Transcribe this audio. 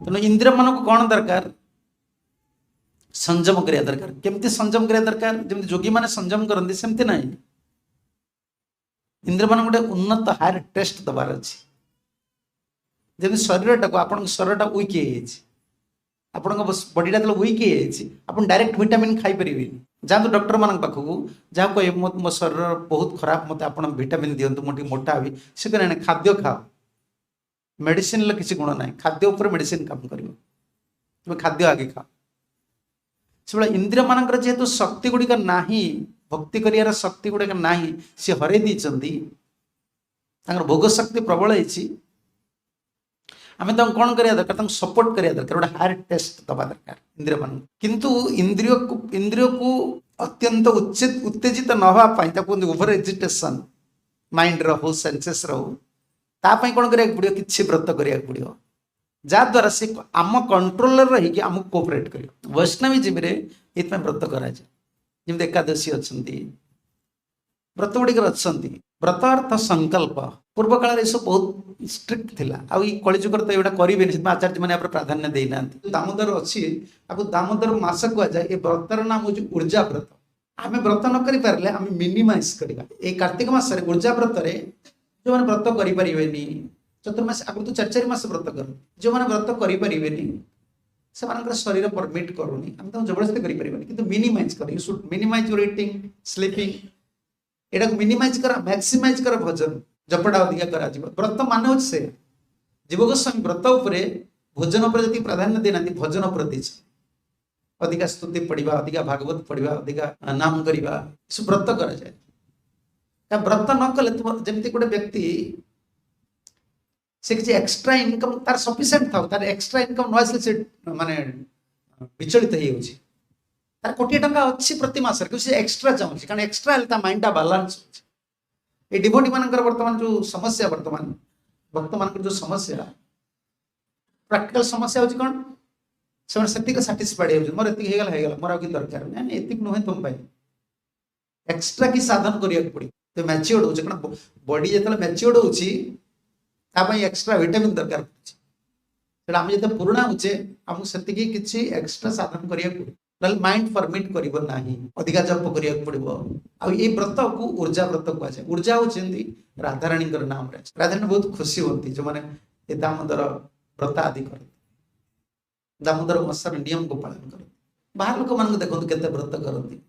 तेणु इंद्रिय मन को कौन दरकार संयम करिया दरकार केमती संयम करिया दरकार जमी जोगी माने संयम करती सेमती ना इंद्रिय मन गोटे उन्नत हायर टेस्ट दबार अच्छी जमी शरीर टाक आप शरीर वीक आपण बॉडीटा जो वीक आप डायरेक्ट विटामिन खाई पारे जातु डॉक्टर मान पाखक जहाँ कहे मो शरीर बहुत खराब मत आप विटामिन दिंतु मुझे मोटा भी से कह खाद्य खाओ मेडिसिन किसी गुण ना खाद्य उपर मेडिसिन काम कर तुम खाद्य आगे खाओ से इंद्रिय मानकर जेहेतु शक्ति गुड़िक ना भक्ति कर शक्ति गुड़िक ना सी हर भोग शक्ति प्रबल है आम तो कौन करिया दरकार सपोर्ट करिया दरकार गोटे हायर टेस्ट दबा दरकार इंद्रिय मान किंतु इंद्रिय को अत्यंत उत्तेजित न होगापी ओभर एजिटेशन माइंड रो सेंसेस रो तापाई कौन करिया पड़ो कि व्रत करिया पड़ो जहाद्वारा सी आम कंट्रोल रही आमको कोऑपरेट कर वैष्णवीजीम ये व्रत कराए जमी एकादशी अच्छा व्रत गुड़िक अच्छा व्रत अर्थ संकल्प पूर्व काल ये सब बहुत स्ट्रिक्ट थिला आ कलिजुगर तो यहाँ करेंगे आचार्य मैंने प्राधान्य देना दामोदर अच्छी आपको दामोदर मास कहुए ये व्रतर नाम हूँ ऊर्जा व्रत आम व्रत न करें आम मिनिमाइज करवा ये कार्तिक मसरे ऊर्जा व्रत जो मैंने व्रत करें चतुर्मास आगु तो 4 मास व्रत कर जो मैंने व्रत करें से शरीर परमिट करूनी आम तो जबरदस्ती करें कि मिनिमाइज कर you should minimise your eating sleeping एटा मिनिमाइज कर मैक्सिमाइज कर भोजन जपटा अधिका करा व्रत मान हो जीव गोस्वामी व्रत उपरे भोजन उपर जी प्राधान्य देना भोजन उपर दी अधिका स्तुति पढ़ा अधिका भागवत पढ़ा अधिका नाम करवा सब व्रत करा जाए व्रत न कले जमती गोटे व्यक्ति से किसी एक्स्ट्रा इनकम तार सफिशिएंट था तार एक्स्ट्रा इनकम न आसले से माने विचलित हो तार कोटी टंका अच्छी प्रति मास एक्स्ट्रा चाहूँ कारण एक्स्ट्रा माइंड टा बालांस ये डिवोटी मान बर्तमान जो समस्या बर्तमान भक्त मान जो समस्या प्रैक्टिकल समस्या हूँ कौन से साटिस्फाइड हो मोर एतिक मोर कि दरकार नहीं एतिक नुहे तुम एक्स्ट्रा कि साधन करिया पड़े तो मैच्योर्ड हो कारण बॉडी जो मैच्योर्ड हो एक्स्ट्रा विटामिन दरकार पड़े आम जो पुराणा होचे आमको से किसी एक्स्ट्रा साधन करिया पड़े ना माइंड परमिट कर ना अधिका जप करिया पड़ो आ व्रत को ऊर्जा व्रत कहुए ऊर्जा होती राधाराणी नाम राधाराणी बहुत खुशी होती जो मैंने ये दामोदर व्रत आदि कर दामोदर मसार नियम को पालन कर बाहर लोक मान देखो केते व्रत करती